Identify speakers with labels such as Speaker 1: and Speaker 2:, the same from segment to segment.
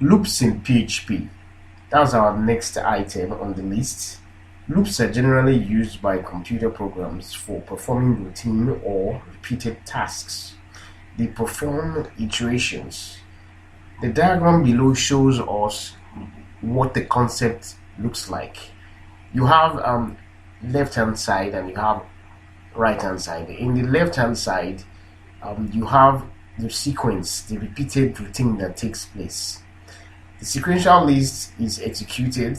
Speaker 1: Loops in PHP. That's our next item on the list. Loops are generally used by computer programs for performing routine or repeated tasks. They perform iterations. The diagram below shows us what the concept looks like. You have left hand side and you have right hand side. In the left hand side, you have the sequence, the repeated routine that takes place. The sequential list is executed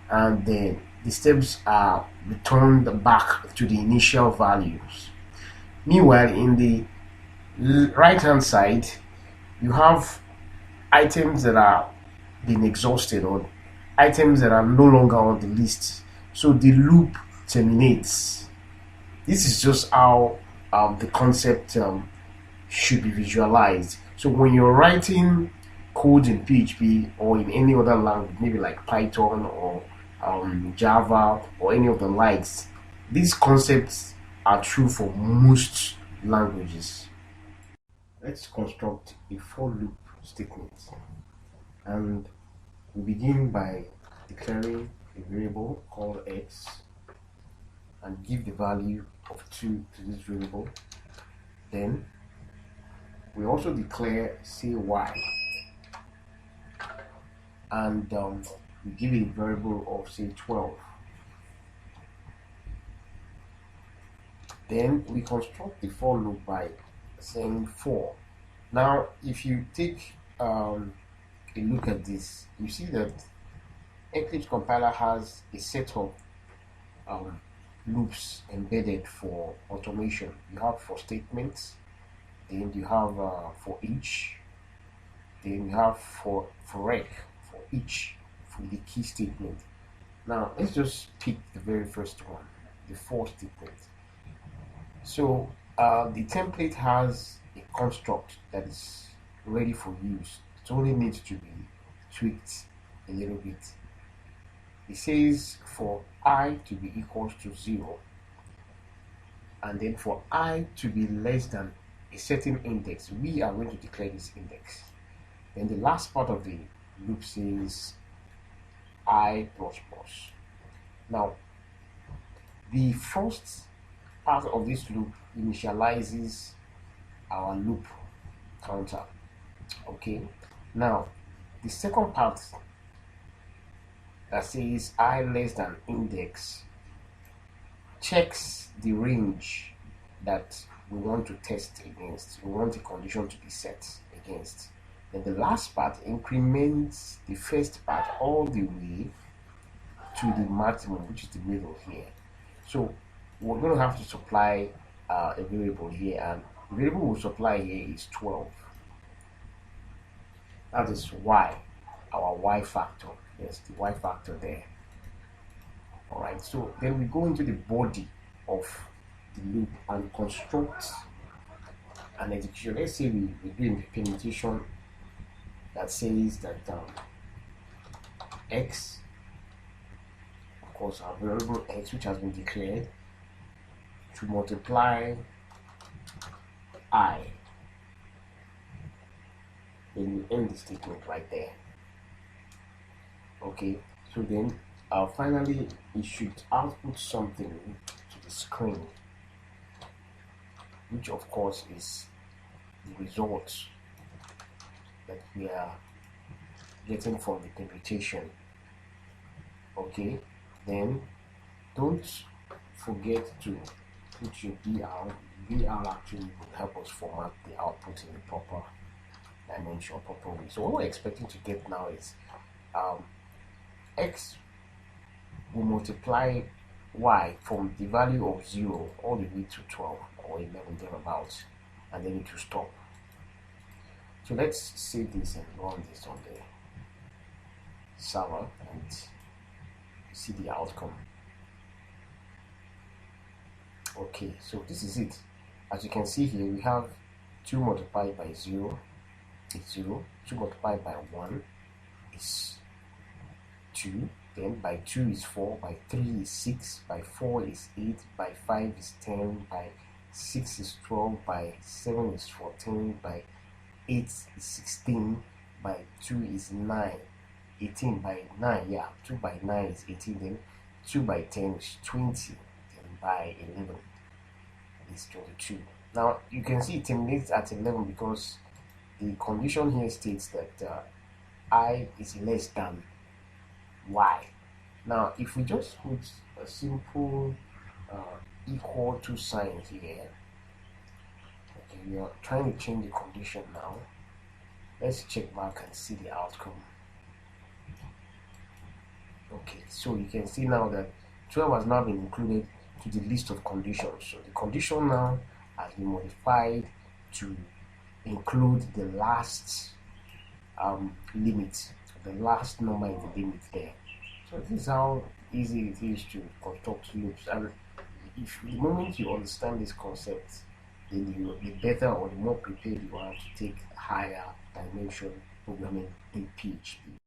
Speaker 1: and then the steps are returned back to the initial values. Meanwhile, in the right hand side, you have items that are being exhausted or items that are no longer on the list. So the loop terminates. This is just how the concept should be visualized. So when you're writing code in PHP or in any other language, maybe like Python or Java or any of the likes, these concepts are true for most languages. Let's construct a for loop statement, and we begin by declaring a variable called x and give the value of 2 to this variable. Then we also declare say y, and we give a variable of say 12. Then we construct the for loop by saying for. Now if you take a look at this, you see that Eclipse compiler has a set of loops embedded for automation. You have for statements, then you have for each, then you have for foreach, for each, for the key statement. Now let's just pick the very first one, the for statement. So the template has a construct that is ready for use. It only needs to be tweaked a little bit. It says for I to be equals to 0, and then for I to be less than a certain index, we are going to declare this index. Then the last part of the loop says I plus plus. Now the first part of this loop initializes our loop counter. Okay, now the second part that says I less than index checks the range that we want to test against. We want the condition to be set against. Then the last part increments the first part all the way to the maximum, which is the middle here. So we're going to have to supply a variable here, and the variable we'll supply here is 12. That is y, our y factor. Yes, the y factor there. Alright, so then we go into the body of the loop and construct an execution. Let's say we do an implementation that says that x, of course our variable x, which has been declared, to multiply I. Then you end the statement right there. Okay, so then finally it should output something to the screen, which of course is the results that we are getting from the computation. Okay, then don't forget to put your BR. BR actually will help us format the output in the proper dimension, proper way. So what we're expecting to get now is x will multiply y from the value of 0 all the way to 12 or 11 thereabouts, and then it will stop. So let's save this and run this on the server and see the outcome. Okay, so this is it. As you can see here, we have 2 multiplied by 0 is 0, 2 multiplied by 1 is 2, then by 2 is 4, by 3 is 6, by 4 is 8, by 5 is 10, by 6 is 12, by 7 is 14, by 8 is 16, by 2 is 9. 18 by 9, yeah, 2 by 9 is 18, then 2 by 10 is 20, then by 11 is 22. Now you can see it terminates at 11 because the condition here states that I is less than y. Now if we just put a simple equal to sign here, okay, we are trying to change the condition now. Let's check back and see the outcome. Okay, so you can see now that 12 has now been included to the list of conditions. So the condition now has been modified to include the last limit, the last number in the limit there. So this is how easy it is to construct loops. And if the moment you understand this concept, then you will be better or the more prepared you are to take higher dimension programming in PHP.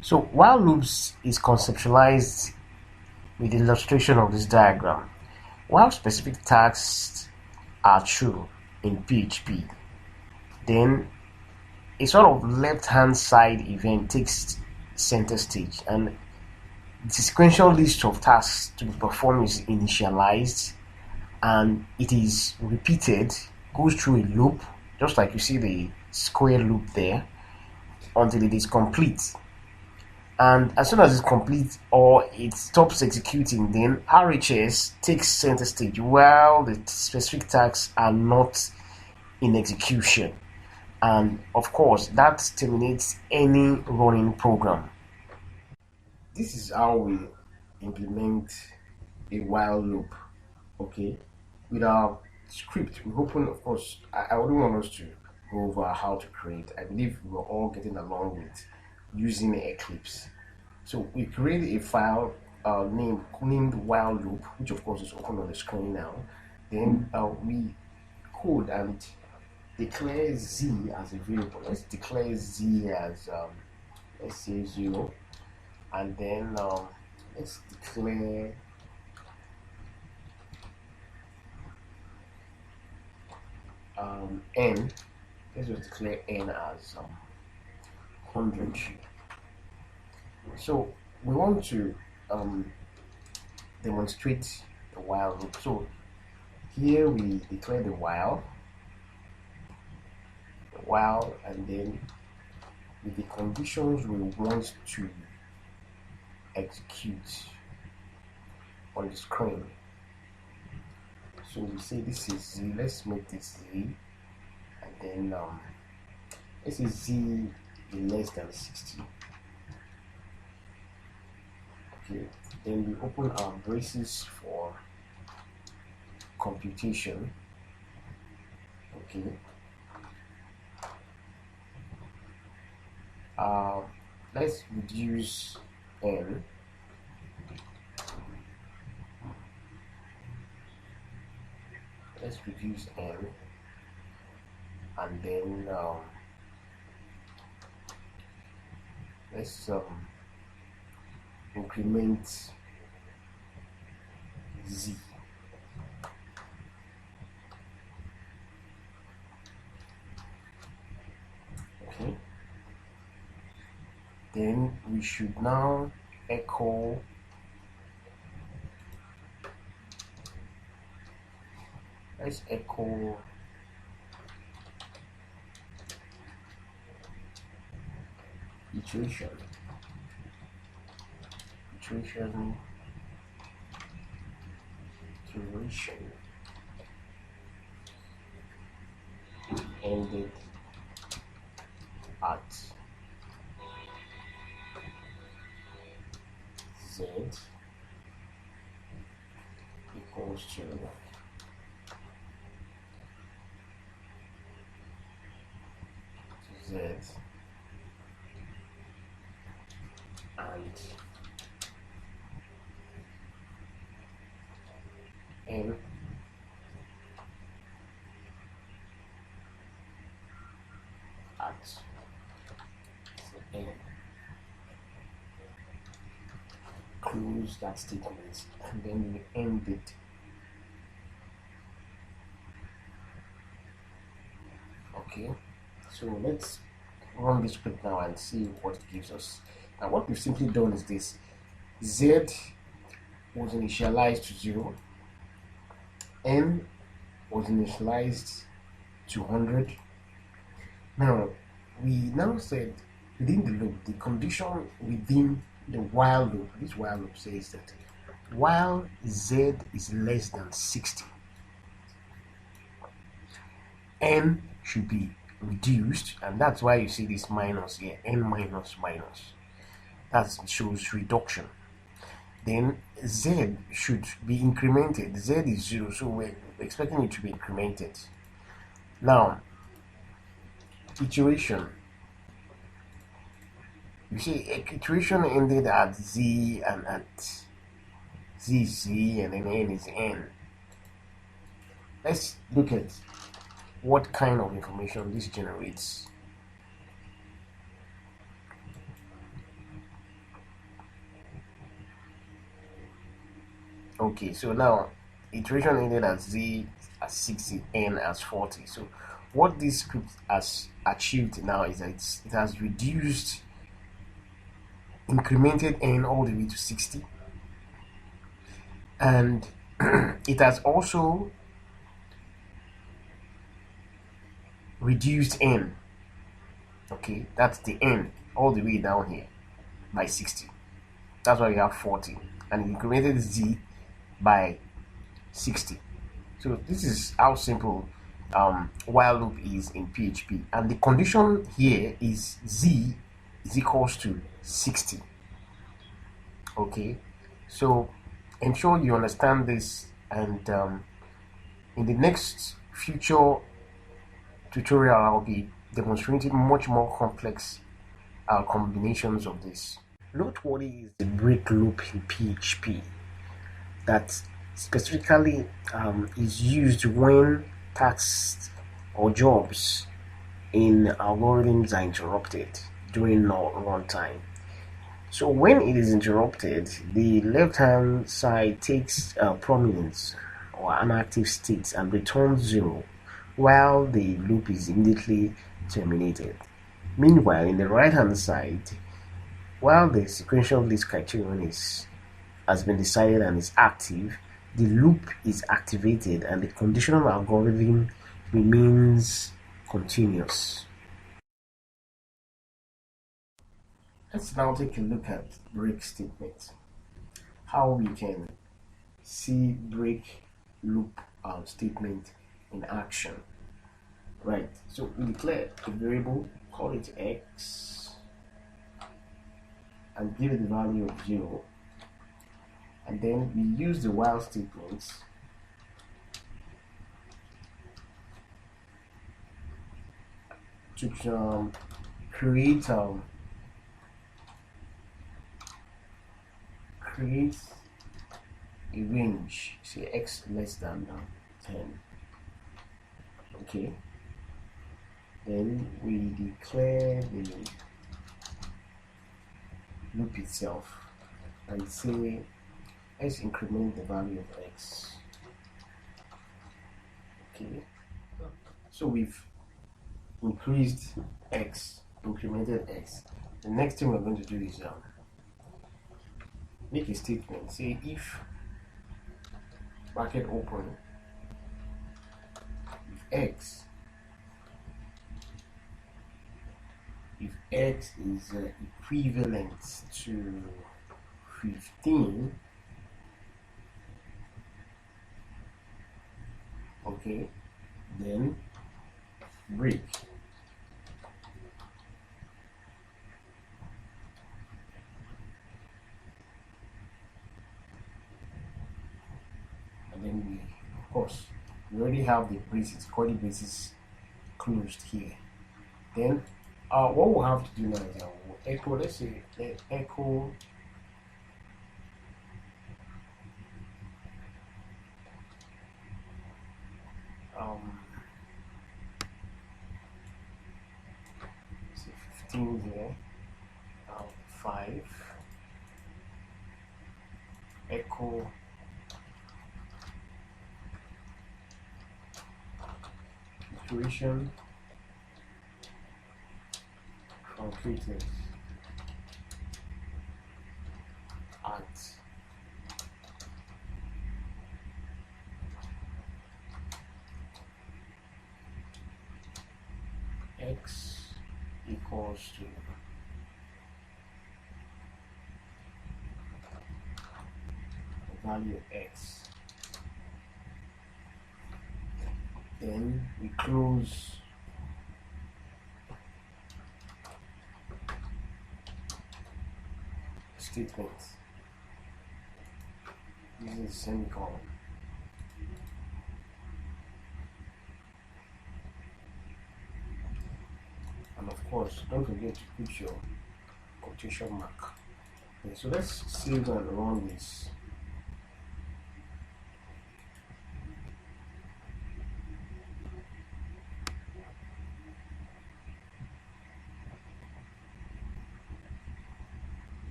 Speaker 1: So while loops is conceptualized with the illustration of this diagram, while specific tasks are true in PHP, then a sort of left-hand side event takes center stage, and the sequential list of tasks to be performed is initialized, and it is repeated, goes through a loop, just like you see the square loop there, until it is complete. And as soon as it's complete or it stops executing, then RHS takes center stage while the specific tasks are not in execution. And of course, that terminates any running program. This is how we implement a while loop. Okay, with our script, we open, of course, I wouldn't want us to go over how to create. I believe we're all getting along with using Eclipse. So we create a file named while loop, which of course is open on the screen now. Then we code and declare z as a variable. Let's declare z as let's say 0, and then let's declare n. Let's just declare n as 100. So we want to demonstrate the while loop. So here we declare the while, and then with the conditions we want to execute on the screen. So we say this is z. Let's make this z, and then this is z is less than 60. Okay, then we open our braces for computation. Okay, let's reduce n. Let's reduce n, and then let's increment z. Okay, then we should now echo let's echo iteration ended at z equals to z and n at n. Close that statement, and then we end it. Okay, So let's run this script now and see what it gives us. Now what we've simply done is this: z was initialized to 0, n was initialized to 100. Now we now said within the loop, the condition within the while loop, this while loop says that while z is less than 60, n should be reduced, and that's why you see this minus here, n minus minus. That shows reduction. Then z should be incremented. Z is 0, so we're expecting it to be incremented. Now, iteration. You see, iteration ended at z and at z, and then n is n. Let's look at what kind of information this generates. Okay, so now iteration ended at z as 60, n as 40. So what this script has achieved now is that it has reduced, incremented n all the way to 60, and it has also reduced n. Okay, that's the n all the way down here by 60. That's why we have 40, and it incremented z by 60. So this is how simple while loop is in PHP, and the condition here is z is equals to 60. Okay, so ensure you understand this, and in the next future tutorial I'll be demonstrating much more complex combinations of this. Noteworthy is the break loop in PHP that specifically is used when tasks or jobs in algorithms are interrupted during runtime. So when it is interrupted, the left hand side takes prominence or an active state and returns 0, while the loop is immediately terminated. Meanwhile, in the right hand side, while the sequential list criterion has been decided and is active, the loop is activated and the conditional algorithm remains continuous. Let's now take a look at break statements. How we can see break loop statement in action. Right, so we declare a variable, call it x, and give it the value of 0. And then we use the while statements to create a range, say x less than 10. Okay, then we declare the loop itself and say let's increment the value of x. Okay, so we've increased x, incremented x. The next thing we're going to do is make a statement. Say if bracket open, if x is equivalent to 15, okay, then break. And then we, of course, we already have the braces, curly braces closed here. Then what we'll have to do now is we'll echo, let's say echo say 15 here, 5, echo iteration truncated at x equals to the value of x. Then we close statement using semicolon. And of course, don't forget to put your quotation mark. Okay, so let's save and run this.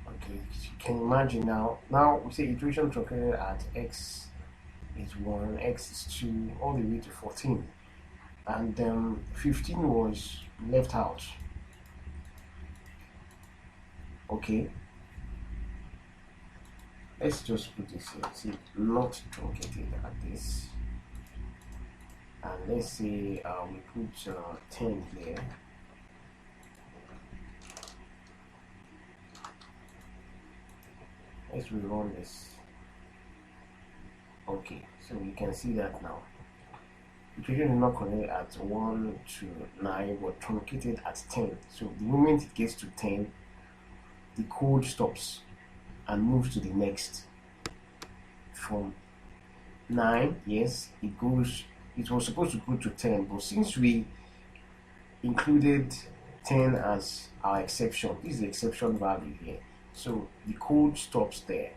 Speaker 1: Okay, you can imagine now we say iteration truncated at x is 1, x is 2, all the way to 14, and 15 was left out. Okay, let's just put this here, see, not truncated at this, and let's say we put 10 here. Let's rerun this. Okay, so you can see that now. Iteration is not connected at 1 to 9, but truncated at 10. So the moment it gets to 10, the code stops and moves to the next. From 9, yes, it was supposed to go to 10, but since we included 10 as our exception, this is the exception value here. So the code stops there.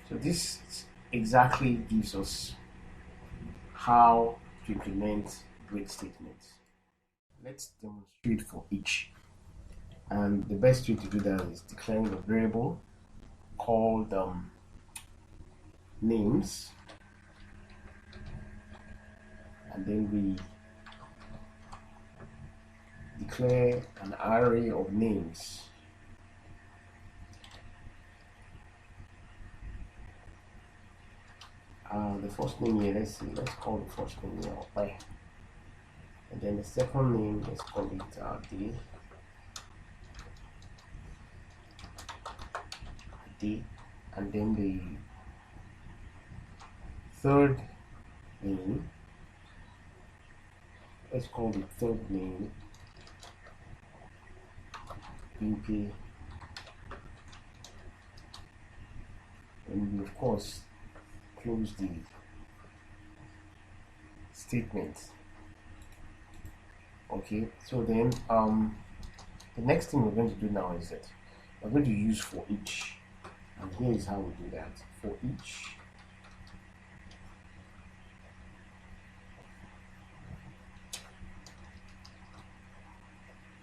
Speaker 1: So this exactly gives us how to implement break statements. Let's demonstrate for each. And the best way to do that is declaring a variable called names, and then we declare an array of names. The first name here, let's call the first name here Y, and then the second name, let's call it D, and then the third name, let's call the third name BP, and we of course close the statement. Okay, so then the next thing we're going to do now is that we're going to use for each, and here is how we do that. For each,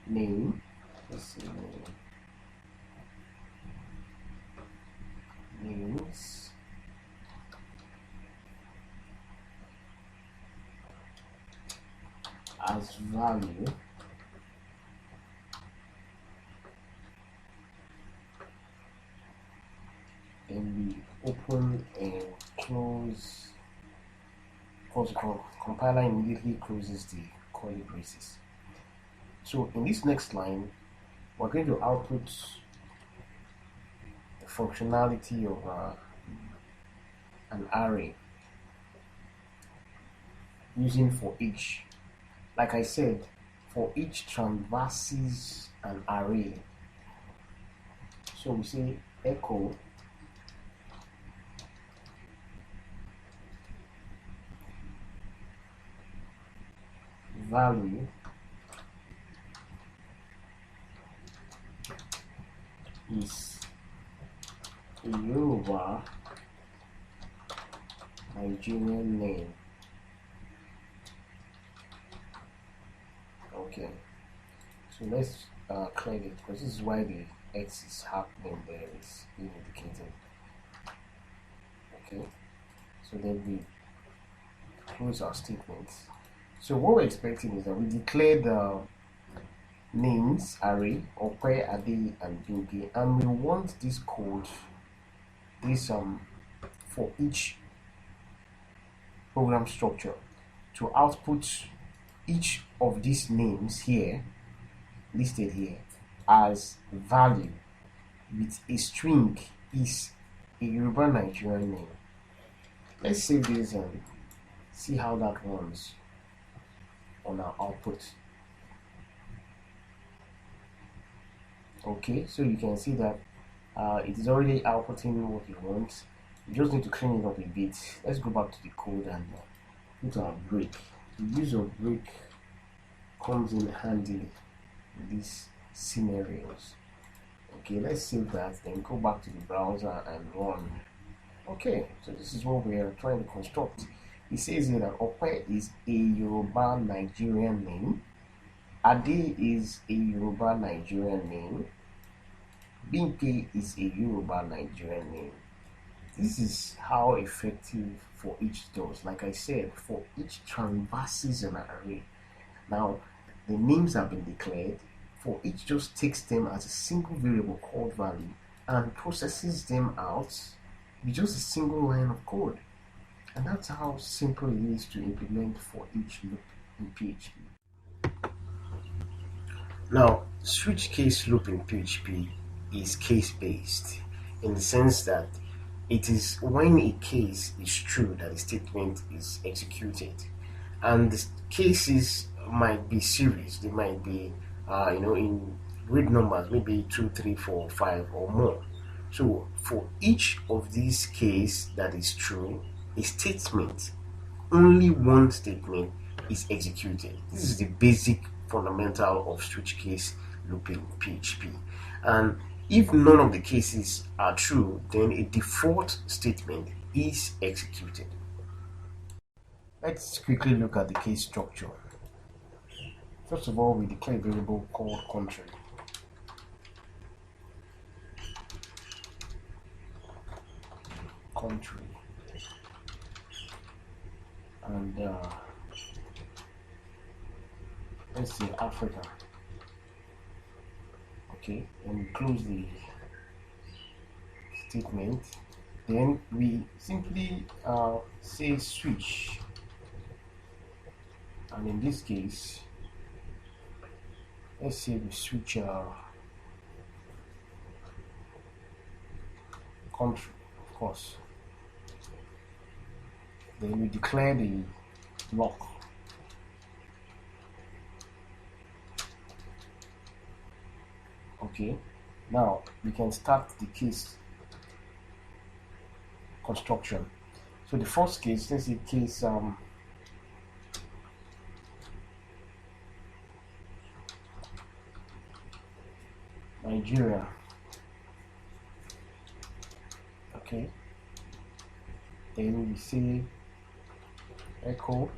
Speaker 1: name, let's see, names as value, and we open and close, because the compiler immediately closes the curly braces. So in this next line, we're going to output the functionality of an array using for each. Like I said, for each traverses an array. So we say echo value is a Yoruba Nigerian name. Okay, so let's clear it, because this is why the X is happening there, is being indicated. Okay, so then we close our statement, So what we're expecting is that we declare the names array Ope, Ade, and Bingi, and we want this code, this for each program structure to output each of these names here listed here as value with a string is a Yoruba Nigerian name. Let's save this and see how that runs on our output. Okay, so you can see that it is already outputting what we want. We just need to clean it up a bit. Let's go back to the code and put our break. The use of break comes in handy in these scenarios. Okay, let's save that, then go back to the browser and run. Okay, so this is what we are trying to construct. It says here that Ope is a Yoruba Nigerian name, Ade is a Yoruba Nigerian name, Binke is a Yoruba Nigerian name. This is how effective for each does. Like I said, for each traverses an array. Now, the names have been declared. For each just takes them as a single variable called value and processes them out with just a single line of code. And that's how simple it is to implement for each loop in PHP. Now, switch case loop in PHP is case-based in the sense that it is when a case is true that the statement is executed. And the cases might be series, they might be in read numbers, maybe 2, 3, 4, 5 or more. So for each of these cases that is true, a statement, only one statement is executed. This is the basic fundamental of switch case looping PHP. And if none of the cases are true, then a default statement is executed. Let's quickly look at the case structure. First of all, we declare a variable called country. And let's say Africa. Okay, and we close the statement. Then we simply say switch, and in this case, let's say we switch country, of course. Then we declare the block. Okay, now we can start the case construction. So the first case, let's say case Nigeria. Okay, then we say echo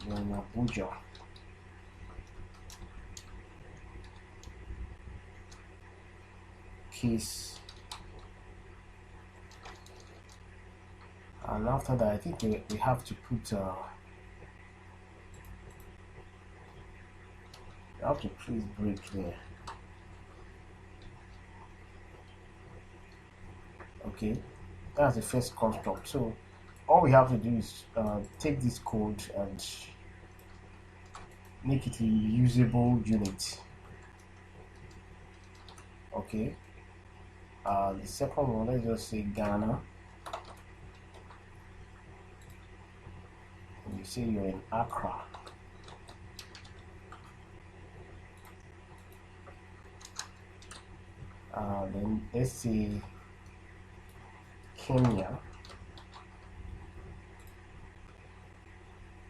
Speaker 1: then Abuja. Case, and after that I think we have to put we have to please break there. Okay, that's the first construct. So all we have to do is take this code and make it a usable unit. Okay, the second one, let's just say Ghana, and you say you're in Accra. Then let's say Kenya,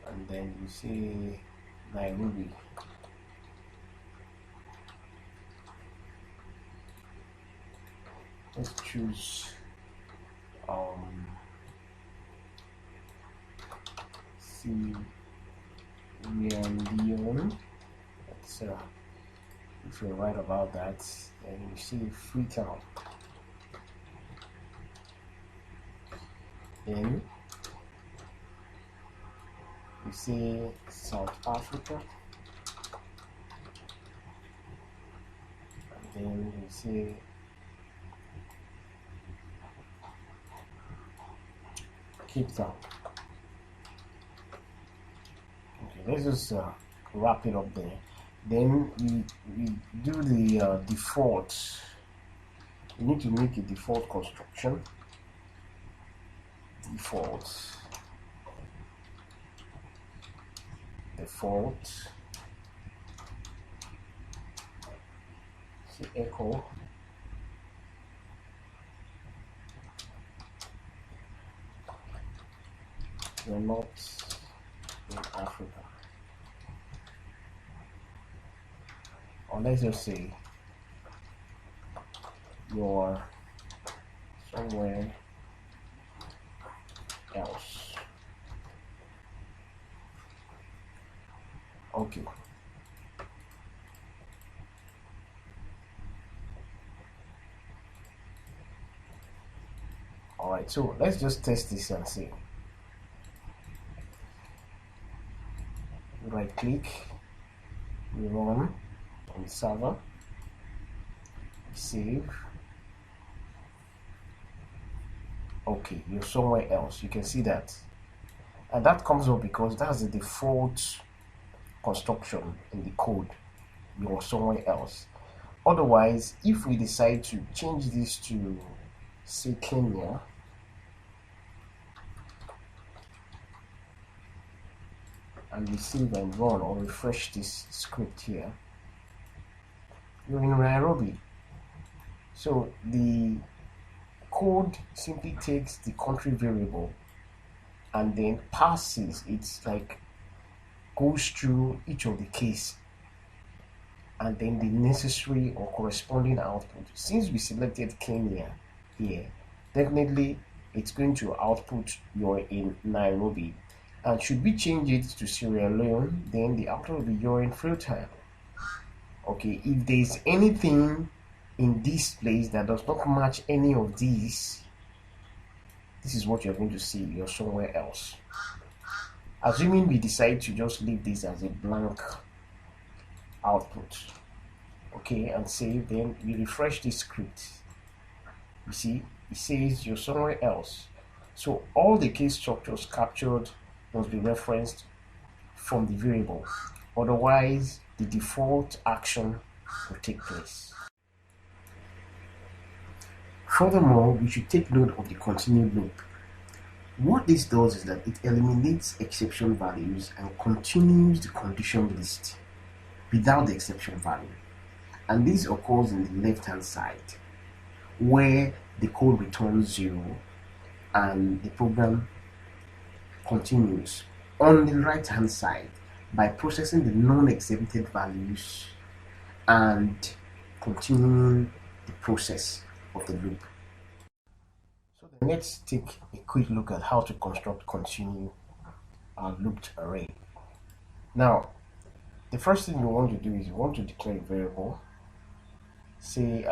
Speaker 1: and then you say Nairobi. Let's choose Sierra Leone. Let's if you're right about that, then you see Freetown. Then we say South Africa, and then we say Cape Town. Okay, let's just wrap it up there. Then we do the default. We need to make a default construction. Default say echo you're not in Africa, or let's just say you're somewhere else. Okay. Alright, so let's just test this and see. Right click, we run on the server, save. Okay, you're somewhere else. You can see that, and that comes up because that's the default construction in the code. You're somewhere else. Otherwise, if we decide to change this to say Kenya, and we save and run or refresh this script here, you're in Nairobi. So the code simply takes the country variable and then passes it, like goes through each of the case and then the necessary or corresponding output. Since we selected Kenya here, definitely it's going to output you're in Nairobi. And should we change it to Sierra Leone, then the output will be you're in Freetown. Okay, if there's anything in this place that does not match any of these, this is what you're going to see, you're somewhere else. Assuming we decide to just leave this as a blank output, okay, and save, then we refresh this script. You see, it says you're somewhere else. So all the case structures captured must be referenced from the variable, otherwise the default action will take place. Furthermore, we should take note of the continue loop. What this does is that it eliminates exception values and continues the condition list without the exception value, and this occurs in the left hand side where the code returns 0 and the program continues. On the right hand side, by processing the non-executed values and continuing the process of the loop. So let's take a quick look at how to construct continue our looped array. Now, the first thing you want to do is you want to declare a variable, say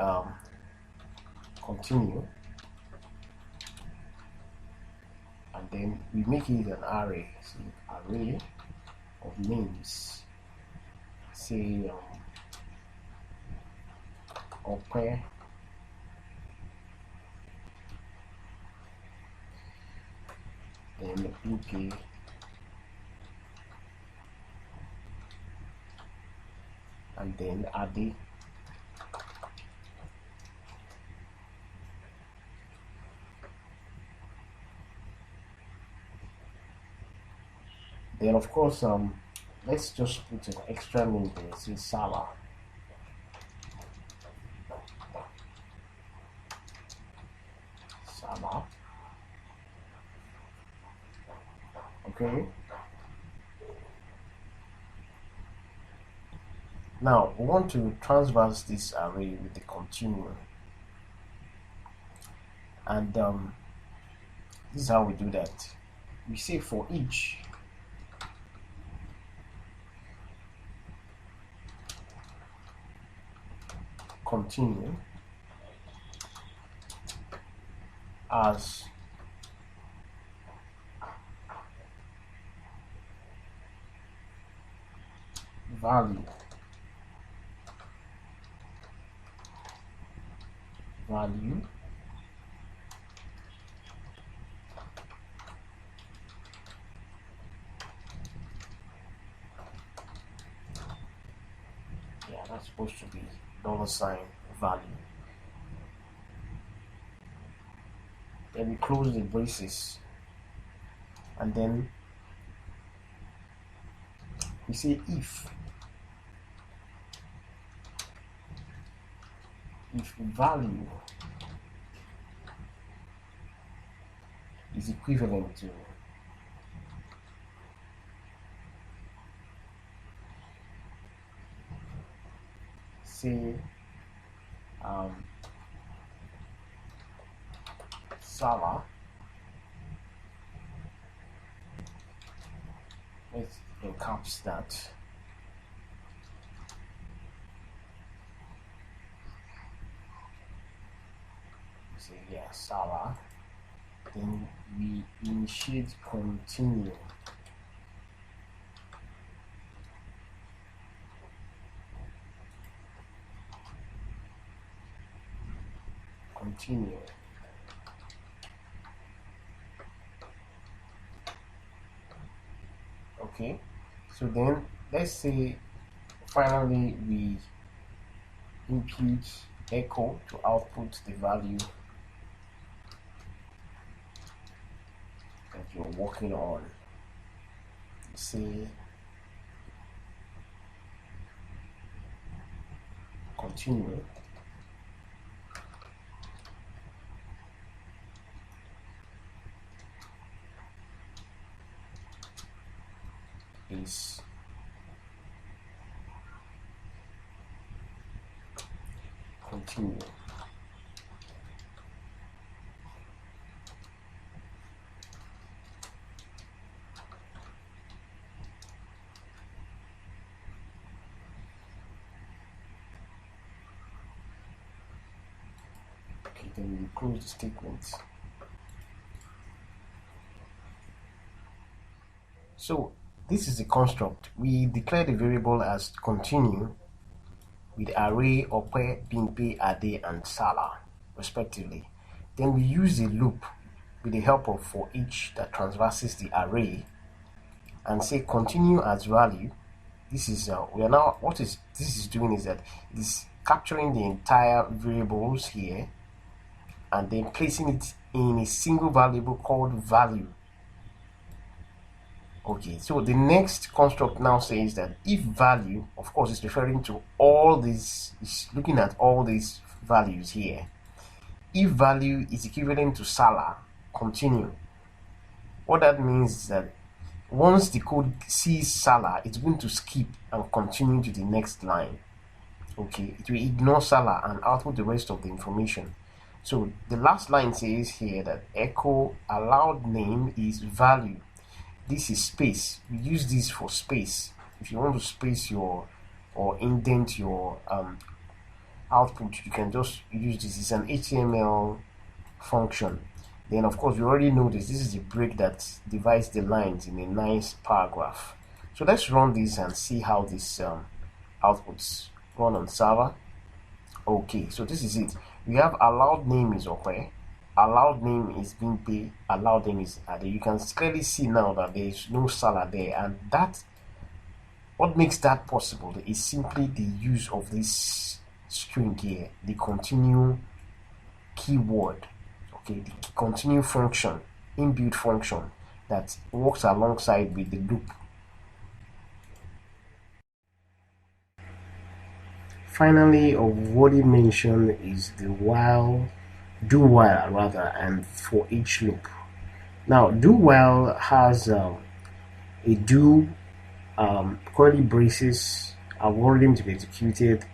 Speaker 1: continue, and then we make it an array, so array of names, say open then UK and then Adi. Then of course let's just put an extra name there, say Salah. Okay. Now we want to transverse this array with the continue, and this is how we do that. We say for each continue as value yeah, that's supposed to be $value. Then we close the braces, and then we say if value is equivalent to say Salah, let's encaps that. Say yeah, Salah. Then we initiate continue. Okay, so then let's say finally we input echo to output the value that you're working on. Say continue. Is continue. Okay, then we close the statement. So this is the construct. We declare the variable as continue with array Ope, Bimpe, Ade, and Salah, respectively. Then we use a loop with the help of for each that transverses the array and say continue as value. This is this is doing is that it is capturing the entire variables here and then placing it in a single variable called value. Okay, so the next construct now says that if value, of course, is referring to all these, is looking at all these values here. If value is equivalent to Salah, continue. What that means is that once the code sees Salah, it's going to skip and continue to the next line. Okay, it will ignore Salah and output the rest of the information. So the last line says here that echo allowed name is value. This is space. We use this for space. If you want to space your or indent your output, you can just use this. It's an HTML function. Then of course you already know this. This is the break that divides the lines in a nice paragraph. So let's run this and see how this outputs run on server. Okay, so this is it. We have allowed name is Ope, allowed name is Bimpe, allowed name is Ade. You can clearly see now that there is no Salah there, and that what makes that possible is simply the use of this string here, the continue keyword. Okay, the continue function, inbuilt function that works alongside with the loop. Finally, of what he mentioned is the do while rather, and for each loop. Now, do while has a do curly braces algorithm to be executed,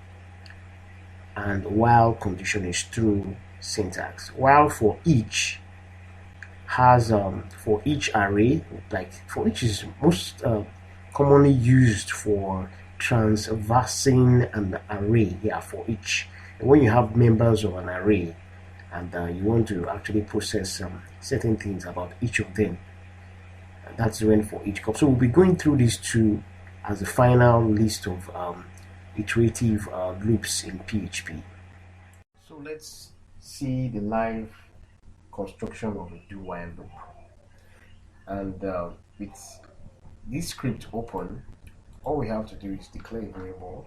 Speaker 1: and while condition is true syntax. While for each has for each array, like for each is most commonly used for transversing an array. Yeah, for each. And when you have members of an array and you want to actually process certain things about each of them, that's when for each comes. So we'll be going through these two as the final list of iterative loops in PHP. So let's see the live construction of a do while loop. And with this script open, all we have to do is declare a variable,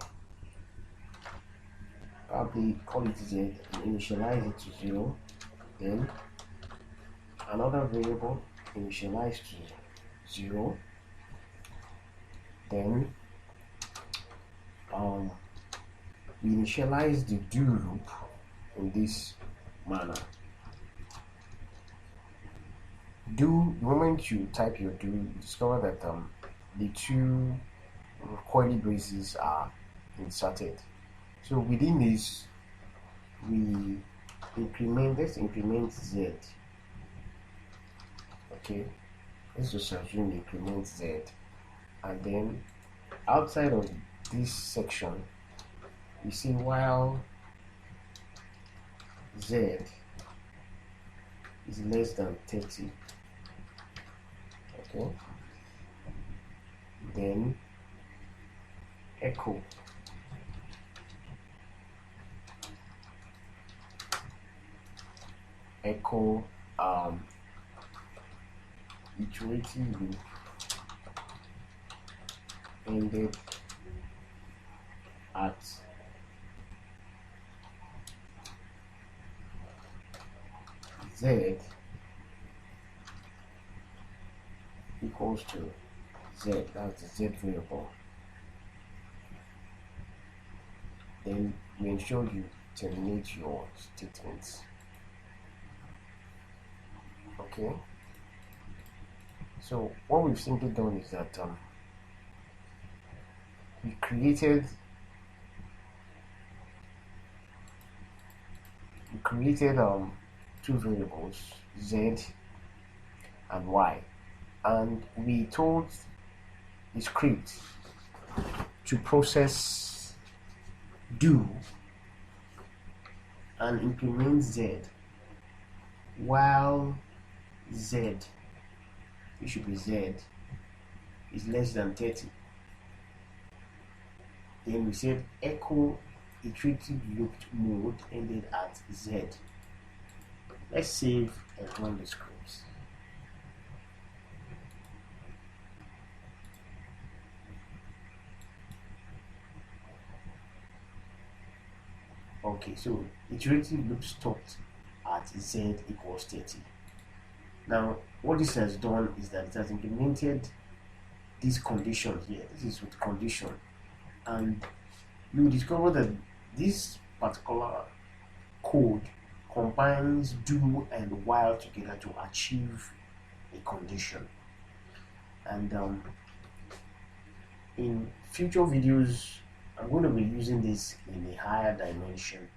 Speaker 1: probably call it z and initialize it to 0, then another variable initialized to 0, then we initialize the do loop in this manner. The moment you type your do, you discover that the two curly braces are inserted. So within this, let's increment z. Okay, let's just assume increment z, and then outside of this section, we see while z is less than 30. Okay, then echo iterative loop ended at z equals to z, that's the z variable. Then we ensure you terminate your statements. Okay, so what we've simply done is that we created two variables, z and y, and we told the script to process do and increment z while z, it should be z, is less than 30. Then we said echo iterative loop mode ended at z. Let's save and run the scripts. Okay, so iterative loop stopped at z equals 30. Now, what this has done is that it has implemented this condition here. This is with condition, and you will discover that this particular code combines do and while together to achieve a condition. And in future videos, I'm going to be using this in a higher dimension